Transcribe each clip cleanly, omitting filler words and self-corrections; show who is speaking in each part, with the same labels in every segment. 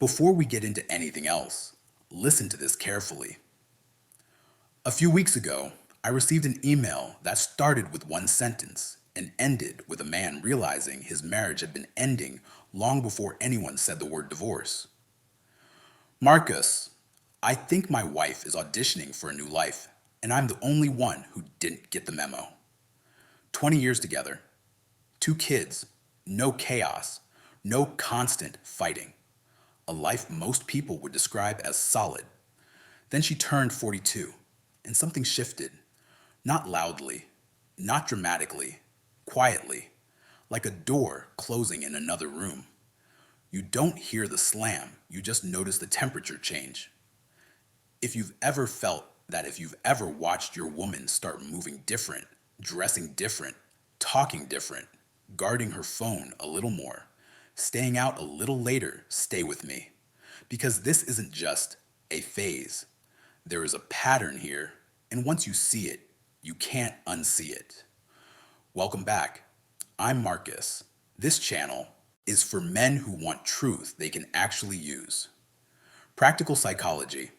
Speaker 1: Before we get into anything else, listen to this carefully. A few weeks ago, I received an email that started with one sentence and ended with a man realizing his marriage had been ending long before anyone said the word divorce. Marcus, I think my wife is auditioning for a new life, and I'm the only one who didn't get the memo. 20 years together, 2 kids, no chaos, no constant fighting. A life most people would describe as solid. Then she turned 42, and something shifted. Not loudly, not dramatically, quietly, like a door closing in another room. You don't hear the slam, you just notice the temperature change. If you've ever felt that, if you've ever watched your woman start moving different, dressing different, talking different, guarding her phone a little more, staying out a little later, stay with me. Because this isn't just a phase. There is a pattern here, and once you see it, you can't unsee it. Welcome back. I'm Marcus. This channel is for men who want truth they can actually use. Practical psychology,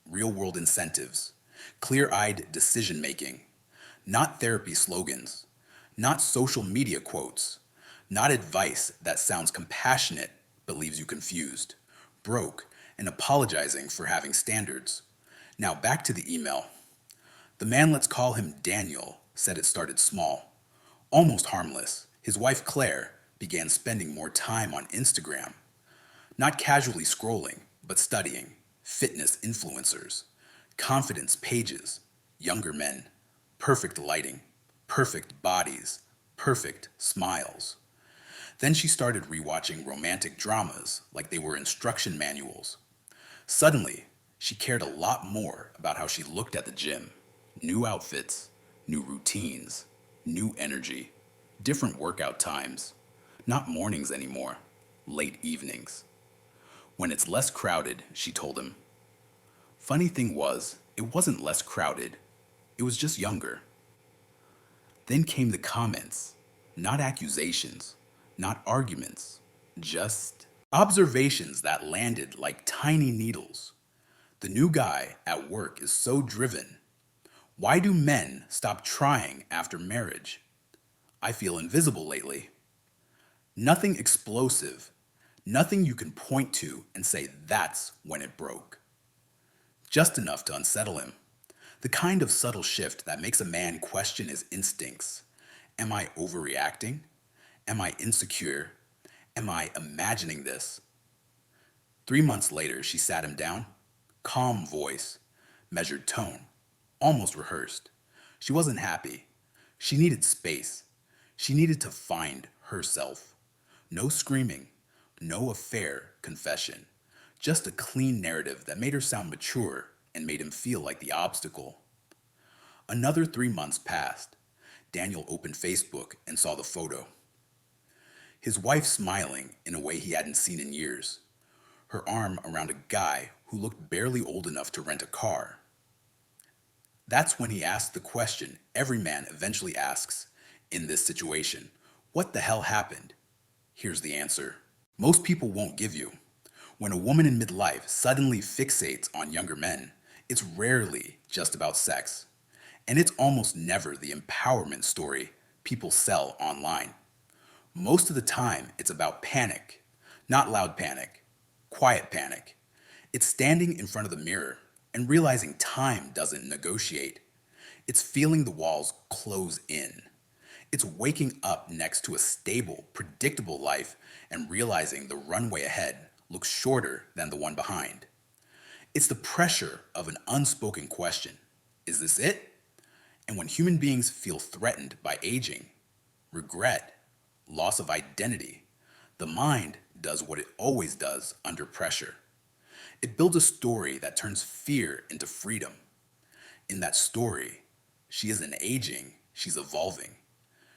Speaker 1: real-world incentives, clear-eyed decision-making, not therapy slogans, not social media quotes, not advice that sounds compassionate but leaves you confused, broke, and apologizing for having standards. Now back to the email. The man, let's call him Daniel, said it started small, almost harmless. His wife Claire began spending more time on Instagram, not casually scrolling, but studying fitness influencers, confidence pages, younger men, perfect lighting, perfect bodies, perfect smiles. Then she started rewatching romantic dramas like they were instruction manuals. Suddenly, she cared a lot more about how she looked at the gym. New outfits, new routines, new energy, different workout times. Not mornings anymore, late evenings. When it's less crowded, she told him. Funny thing was, it wasn't less crowded. It was just younger. Then came the comments, not accusations, not arguments, just observations that landed like tiny needles. The new guy at work is so driven. Why do men stop trying after marriage? I feel invisible lately. Nothing explosive, nothing you can point to and say that's when it broke. Just enough to unsettle him. The kind of subtle shift that makes a man question his instincts. Am I overreacting? Am I insecure? Am I imagining this? 3 months later, she sat him down. Calm voice, measured tone, almost rehearsed. She wasn't happy. She needed space. She needed to find herself. No screaming, no affair confession. Just a clean narrative that made her sound mature and made him feel like the obstacle. Another 3 months passed. Daniel opened Facebook and saw the photo. His wife smiling in a way he hadn't seen in years. Her arm around a guy who looked barely old enough to rent a car. That's when he asked the question every man eventually asks in this situation. What the hell happened? Here's the answer. Most people won't give you. When a woman in midlife suddenly fixates on younger men, it's rarely just about sex. And it's almost never the empowerment story people sell online. Most of the time, it's about panic. Not loud panic, quiet panic. It's standing in front of the mirror and realizing time doesn't negotiate. It's feeling the walls close in. It's waking up next to a stable, predictable life and realizing the runway ahead looks shorter than the one behind. It's the pressure of an unspoken question. Is this it? And when human beings feel threatened by aging, regret, loss of identity, the mind does what it always does under pressure. It builds a story that turns fear into freedom. In that story, she isn't aging, she's evolving.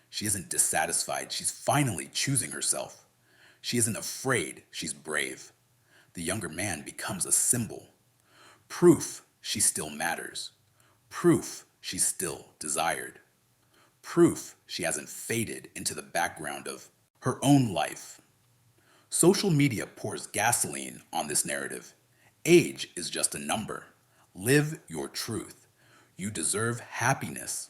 Speaker 1: She isn't dissatisfied, she's finally choosing herself. She isn't afraid, she's brave. The younger man becomes a symbol. Proof she still matters. Proof she's still desired. Proof she hasn't faded into the background of her own life. Social media pours gasoline on this narrative. Age is just a number. Live your truth. You deserve happiness.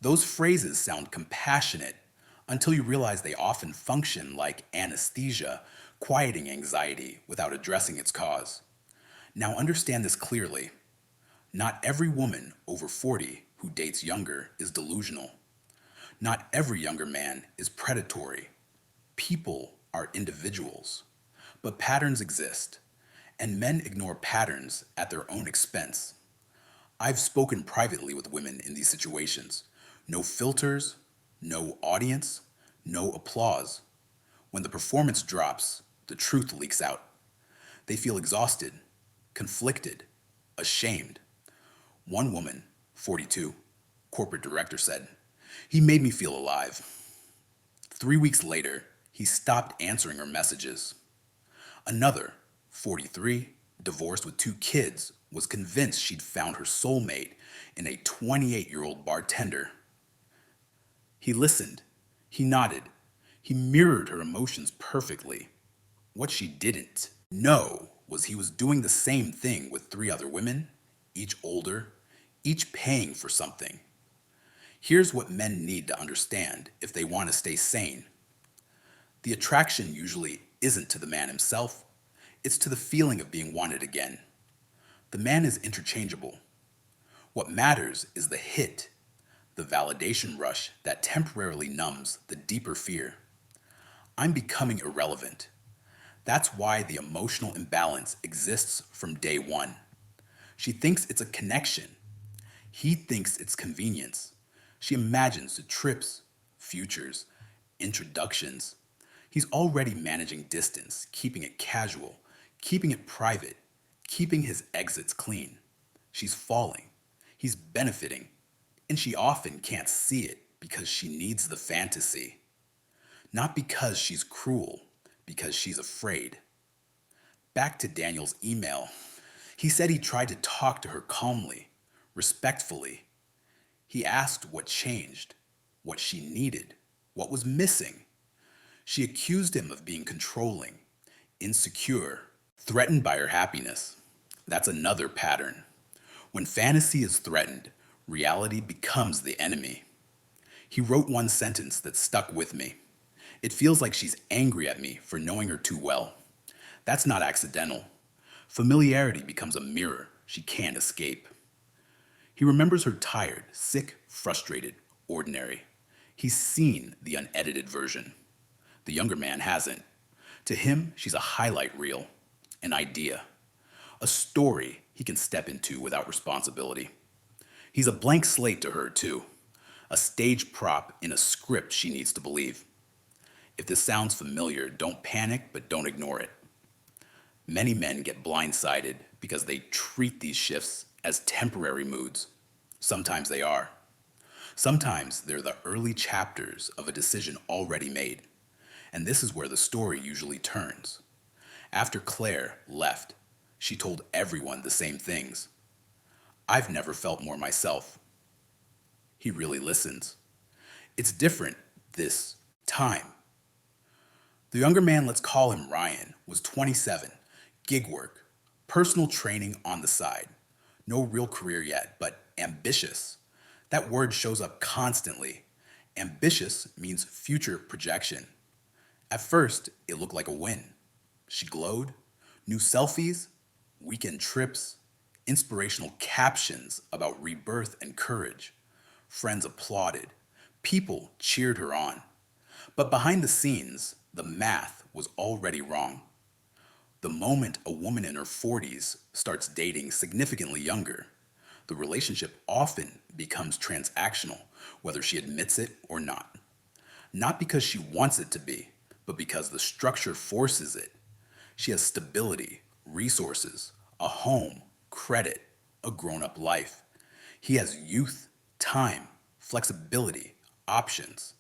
Speaker 1: Those phrases sound compassionate until you realize they often function like anesthesia, quieting anxiety without addressing its cause. Now understand this clearly. Not every woman over 40 who dates younger is delusional. Not every younger man is predatory. People are individuals. But patterns exist, and men ignore patterns at their own expense. I've spoken privately with women in these situations. No filters, no audience, no applause. When the performance drops, the truth leaks out. They feel exhausted, conflicted, ashamed. One woman, 42, corporate director said, "He made me feel alive." 3 weeks later, he stopped answering her messages. Another, 43, divorced with 2 kids, was convinced she'd found her soulmate in a 28-year-old bartender. He listened. He nodded. He mirrored her emotions perfectly. What she didn't know was he was doing the same thing with 3 other women, each older, each paying for something. Here's what men need to understand if they want to stay sane. The attraction usually isn't to the man himself, it's to the feeling of being wanted again. The man is interchangeable. What matters is the hit, the validation rush that temporarily numbs the deeper fear. I'm becoming irrelevant. That's why the emotional imbalance exists from day one. She thinks it's a connection. He thinks it's convenience. She imagines the trips, futures, introductions. He's already managing distance, keeping it casual, keeping it private, keeping his exits clean. She's falling. He's benefiting. And she often can't see it because she needs the fantasy. Not because she's cruel, because she's afraid. Back to Daniel's email. He said he tried to talk to her calmly, respectfully. He asked what changed, what she needed, what was missing. She accused him of being controlling, insecure, threatened by her happiness. That's another pattern. When fantasy is threatened, reality becomes the enemy. He wrote one sentence that stuck with me. "It feels like she's angry at me for knowing her too well." That's not accidental. Familiarity becomes a mirror she can't escape. He remembers her tired, sick, frustrated, ordinary. He's seen the unedited version. The younger man hasn't. To him, she's a highlight reel, an idea, a story he can step into without responsibility. He's a blank slate to her, too, a stage prop in a script she needs to believe. If this sounds familiar, don't panic, but don't ignore it. Many men get blindsided because they treat these shifts as temporary moods. Sometimes they are. Sometimes they're the early chapters of a decision already made. And this is where the story usually turns. After Claire left, she told everyone the same things. "I've never felt more myself." He really listens. It's different this time. The younger man, let's call him Ryan, was 27, gig work, personal training on the side. No real career yet, but ambitious. That word shows up constantly. Ambitious means future projection. At first, it looked like a win. She glowed. New selfies, weekend trips, inspirational captions about rebirth and courage. Friends applauded. People cheered her on. But behind the scenes, the math was already wrong. The moment a woman in her 40s starts dating significantly younger, the relationship often becomes transactional, whether she admits it or not. Not because she wants it to be, but because the structure forces it. She has stability, resources, a home, credit, a grown-up life. He has youth, time, flexibility, options.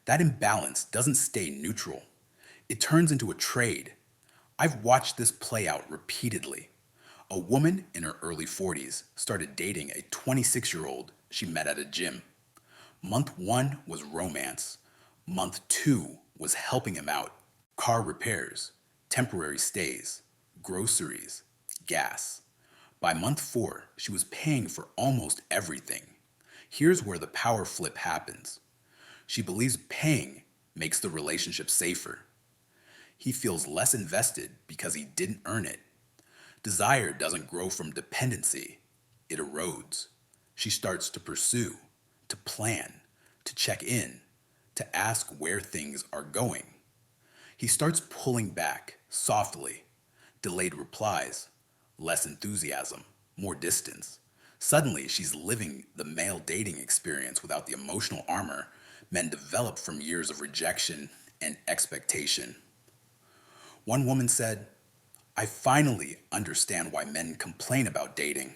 Speaker 1: That imbalance doesn't stay neutral. It turns into a trade. I've watched this play out repeatedly. A woman in her early 40s started dating a 26-year-old she met at a gym. Month 1 was romance. Month 2 was helping him out, car repairs, temporary stays, groceries, gas. By month 4, she was paying for almost everything. Here's where the power flip happens. She believes paying makes the relationship safer. He feels less invested because he didn't earn it. Desire doesn't grow from dependency, it erodes. She starts to pursue, to plan, to check in, to ask where things are going. He starts pulling back, softly. Delayed replies, less enthusiasm, more distance. Suddenly, she's living the male dating experience without the emotional armor men develop from years of rejection and expectation. One woman said, I finally understand why men complain about dating.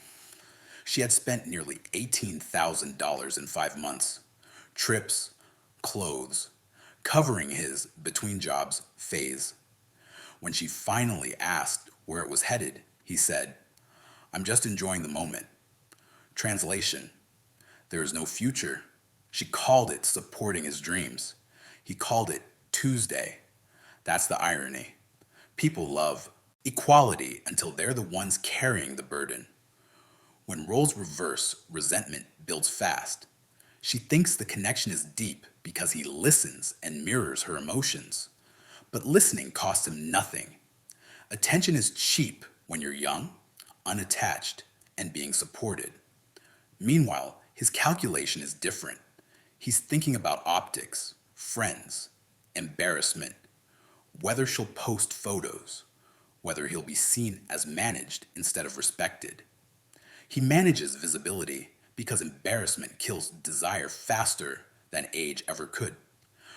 Speaker 1: She had spent nearly $18,000 in 5 months. Trips, clothes, covering his between jobs phase. When she finally asked where it was headed, he said, I'm just enjoying the moment. Translation, there is no future. She called it supporting his dreams. He called it Tuesday. That's the irony. People love equality until they're the ones carrying the burden. When roles reverse, resentment builds fast. She thinks the connection is deep because he listens and mirrors her emotions. But listening costs him nothing. Attention is cheap when you're young, unattached, and being supported. Meanwhile, his calculation is different. He's thinking about optics, friends, embarrassment, whether she'll post photos, whether he'll be seen as managed instead of respected. He manages visibility because embarrassment kills desire faster than age ever could.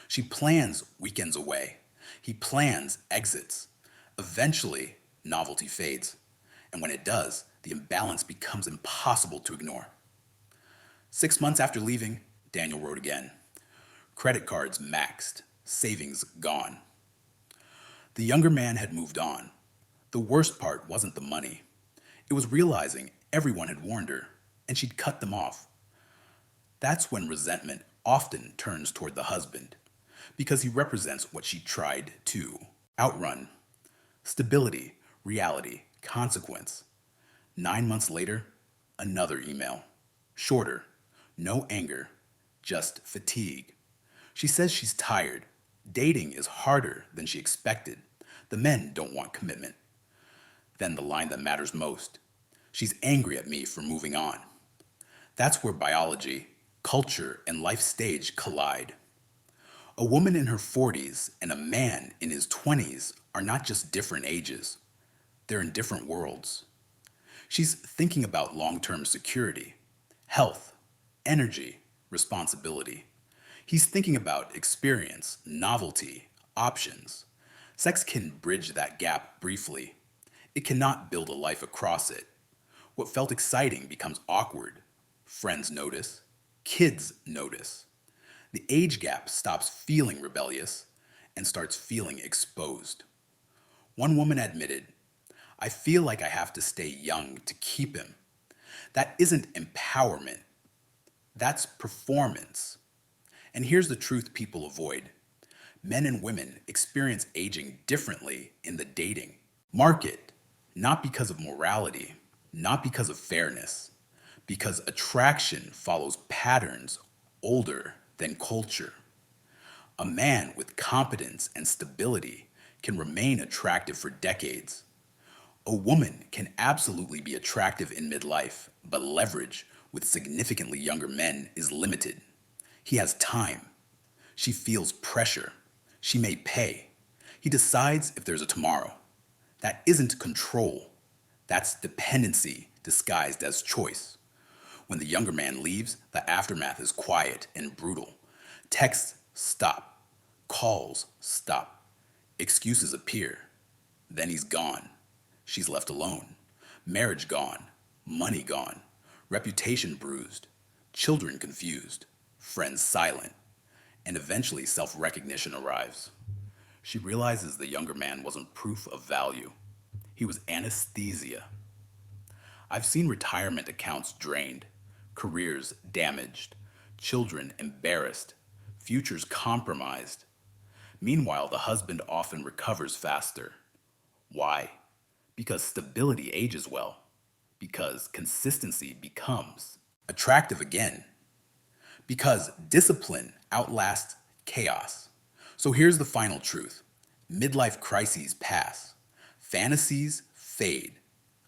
Speaker 1: She plans weekends away. He plans exits. Eventually, novelty fades. And when it does, the imbalance becomes impossible to ignore. 6 months after leaving, Daniel wrote again. Credit cards maxed, savings gone. The younger man had moved on. The worst part wasn't the money. It was realizing everyone had warned her, and she'd cut them off. That's when resentment often turns toward the husband, because he represents what she tried to outrun. Stability, reality, consequence. 9 months later, another email. Shorter, no anger, just fatigue. She says she's tired. Dating is harder than she expected. The men don't want commitment. Then the line that matters most. She's angry at me for moving on. That's where biology, culture, and life stage collide. A woman in her 40s and a man in his 20s are not just different ages. They're in different worlds. She's thinking about long-term security, health, energy, responsibility. He's thinking about experience, novelty, options. Sex can bridge that gap briefly. It cannot build a life across it. What felt exciting becomes awkward. Friends notice. Kids notice. The age gap stops feeling rebellious and starts feeling exposed. One woman admitted, I feel like I have to stay young to keep him. That isn't empowerment. That's performance. And here's the truth people avoid. Men and women experience aging differently in the dating market, not because of morality, not because of fairness, because attraction follows patterns older than culture. A man with competence and stability can remain attractive for decades. A woman can absolutely be attractive in midlife, but leverage with significantly younger men is limited. He has time. She feels pressure. She may pay. He decides if there's a tomorrow. That isn't control. That's dependency disguised as choice. When the younger man leaves, the aftermath is quiet and brutal. Texts stop. Calls stop. Excuses appear. Then he's gone. She's left alone. Marriage gone. Money gone. Reputation bruised. Children confused. Friends silent. And eventually self-recognition arrives. She realizes the younger man wasn't proof of value. He was anesthesia. I've seen retirement accounts drained, careers damaged, children embarrassed, futures compromised. Meanwhile, the husband often recovers faster. Why? Because stability ages well. Because consistency becomes attractive again. Because discipline outlasts chaos. So here's the final truth: midlife crises pass, fantasies fade,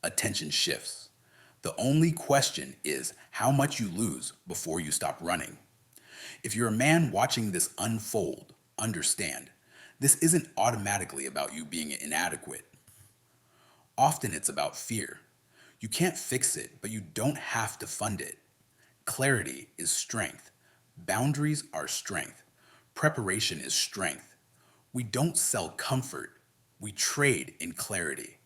Speaker 1: attention shifts. The only question is how much you lose before you stop running. If you're a man watching this unfold, understand this isn't automatically about you being inadequate. Often it's about fear. You can't fix it, but you don't have to fund it. Clarity is strength. Boundaries are strength. Preparation is strength. We don't sell comfort, we trade in clarity.